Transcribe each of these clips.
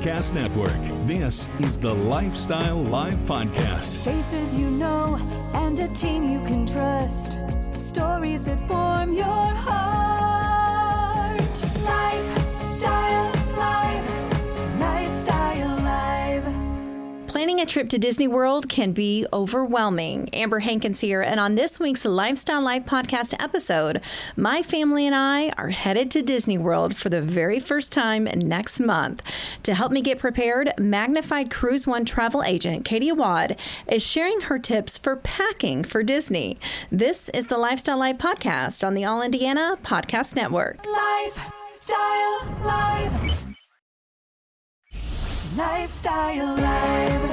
Podcast Network. This is the Lifestyle Live Podcast. Faces you know and a team you can trust. Stories that form your heart. Lifestyle Live. Lifestyle Live. Planning a trip to Disney World can be overwhelming. Amber Hankins here, and on this week's Lifestyle Live podcast episode, my family and I are headed to Disney World for the very first time next month. To help me get prepared, Magnified Cruise One travel agent Katie Awwad is sharing her tips for packing for Disney. This is the Lifestyle Live podcast on the All Indiana Podcast Network. Lifestyle Live. Lifestyle Live.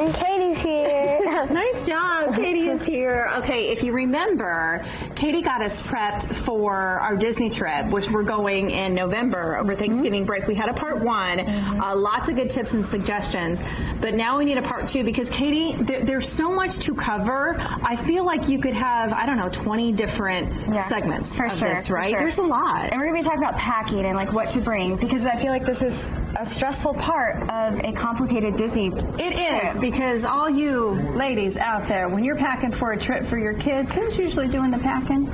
And Katie's here. Nice job. Katie is here. Okay, if you remember, Katie got us prepped for our Disney trip, which we're going in November over Thanksgiving break. We had a part one, lots of good tips and suggestions, but now we need a part two because Katie, there's so much to cover. I feel like you could have, 20 different segments of this, right? There's a lot. And we're going to be talking about packing and like what to bring because I feel like this is a stressful part of a complicated Disney It is, because all you ladies out there, when you're packing for a trip for your kids, who's usually doing the packing?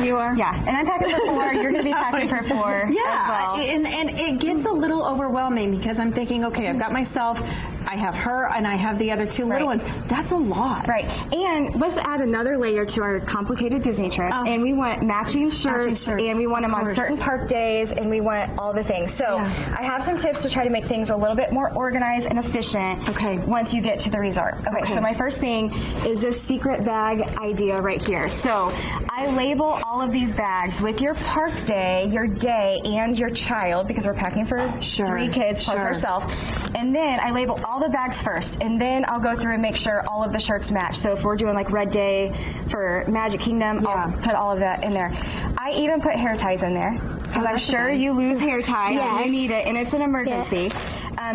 You are? Yeah, and I'm packing for 4. You're going to be packing for 4 as well. And it gets a little overwhelming because I'm thinking, okay, I've got myself, I have her, and I have the other 2 little ones. That's a lot. Right. And let's add another layer to our complicated Disney trip. And we want matching shirts, and we want them on certain park days, and we want all the things. So I have some tips to try to make things a little bit more organized and efficient once you get to the resort. Okay, so my first thing is this secret bag idea right here. So I label all of these bags with your park day, your day, and your child, because we're packing for 3 kids plus ourselves. And then I label all the bags first, and then I'll go through and make sure all of the shirts match. So if we're doing like Red Day for Magic Kingdom, I'll put all of that in there. I even put hair ties in there, because I'm sure you lose hair ties and you need it, and it's an emergency.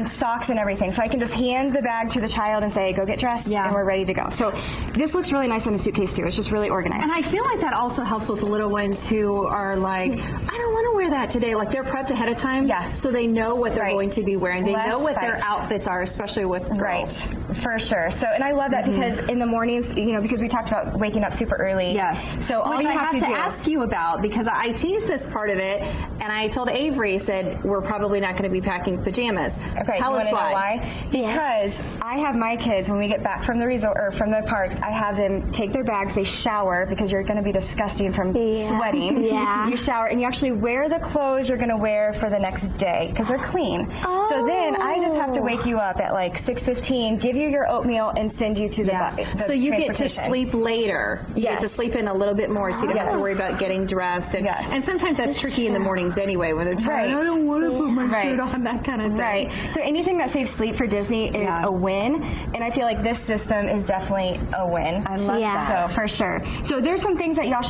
Socks and everything. So I can just hand the bag to the child and say, go get dressed, and we're ready to go. So this looks really nice in the suitcase too. It's just really organized. And I feel like that also helps with the little ones who are like, I don't want to wear that today. Like they're prepped ahead of time, so they know what they're going to be wearing. They know what their outfits are, especially with girls. Right, for sure. So, and I love that because in the mornings, because we talked about waking up super early. Yes. So all Which you I have to do, ask you about, because I teased this part of it, and I told Avery, said, we're probably not going to be packing pajamas. Okay, Tell us why. Because I have my kids, when we get back from the resort or from the parks, I have them take their bags, they shower, because you're going to be disgusting from sweating. You shower, and you actually wear the clothes you're going to wear for the next day, because they're clean. So then I just have to wake you up at like 6:15, give you your oatmeal, and send you to the bus. So you get to sleep later. You get to sleep in a little bit more, so you don't have to worry about getting dressed. And sometimes that's tricky in the mornings anyway, when they're tired. I don't want to put my shirt on, that kind of thing. So anything that saves sleep for Disney is a win, and I feel like this system is definitely a win. I love that. So for sure. So there's some things that y'all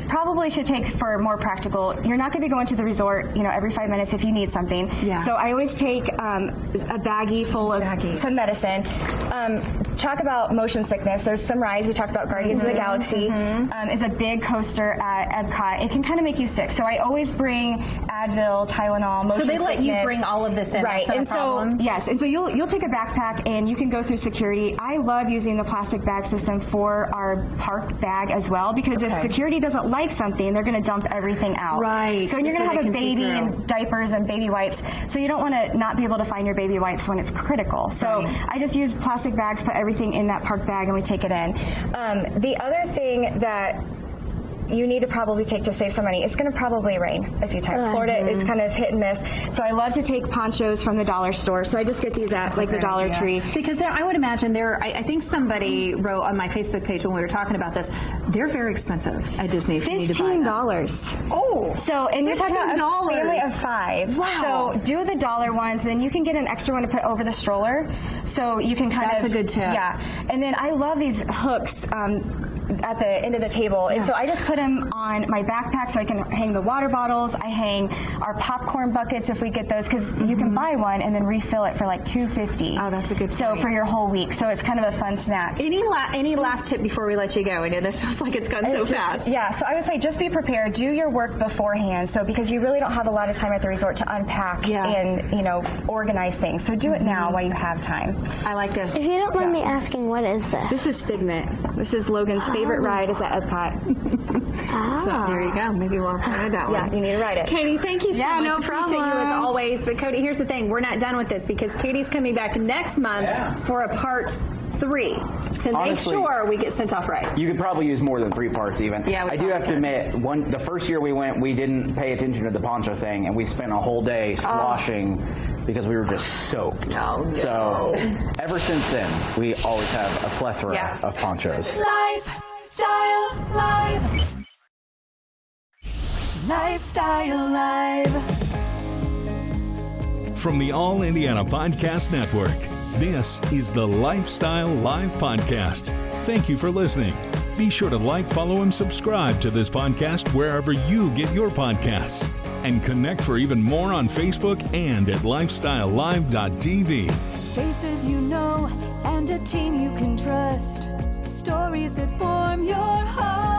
probably should take for more practical. You're not going to be going to the resort, every 5 minutes if you need something. So I always take a baggie full of some medicine. Talk about motion sickness. There's some rides. We talked about Guardians of the Galaxy. Is a big coaster at Epcot. It can kind of make you sick. So I always bring Advil, Tylenol, motion sickness. So they let you bring all of this in. Right. That's not a problem. And so you'll take a backpack and you can go through security. I love using the plastic bag system for our park bag as well, because if security doesn't like something, they're going to dump everything out. Right. So and you're going to have a baby and diapers and baby wipes. So you don't want to not be able to find your baby wipes when it's critical. So I just use plastic bags, put everything in that park bag, and we take it in. The other thing that you need to probably take to save some money. It's going to probably rain a few times. Florida, it's kind of hit and miss. So I love to take ponchos from the dollar store. So I just get these at like the Dollar Tree. Because I would imagine I think somebody wrote on my Facebook page when we were talking about this, they're very expensive at Disney if you need to buy them. $15. Oh. So, and you're talking about a family of 5. Wow. So do the dollar ones, then you can get an extra one to put over the stroller. So you can kind of. That's a good tip. Yeah. And then I love these hooks. at the end of the table. And so I just put them on my backpack so I can hang the water bottles. I hang our popcorn buckets if we get those, because you can buy one and then refill it for like $2.50. Oh, that's a good point. So for your whole week. So it's kind of a fun snack. Any last tip before we let you go? I know this feels like it's gone so fast. Yeah, so I would say just be prepared. Do your work beforehand. So because you really don't have a lot of time at the resort to unpack and, you know, organize things. So do it now while you have time. I like this. If you don't mind me asking, what is this? This is Figment. This is Logan's favorite ride is at Epcot. So there you go. Maybe we'll try that one. Yeah, you need to ride it. Katie, thank you so much. no Appreciate you as always. But Cody, here's the thing. We're not done with this because Katie's coming back next month for a part 3 to make sure we get sent off right. You could probably use more than 3 parts even. Yeah, I do have to admit, the first year we went, we didn't pay attention to the poncho thing, and we spent a whole day sloshing because we were just soaked. No. So ever since then, we always have a plethora of ponchos. Lifestyle Live. Lifestyle Live. From the All Indiana Podcast Network, this is the Lifestyle Live Podcast. Thank you for listening. Be sure to like, follow, and subscribe to this podcast wherever you get your podcasts. And connect for even more on Facebook and at lifestylelive.tv. Faces you know and a team you can trust. Stories that form your heart.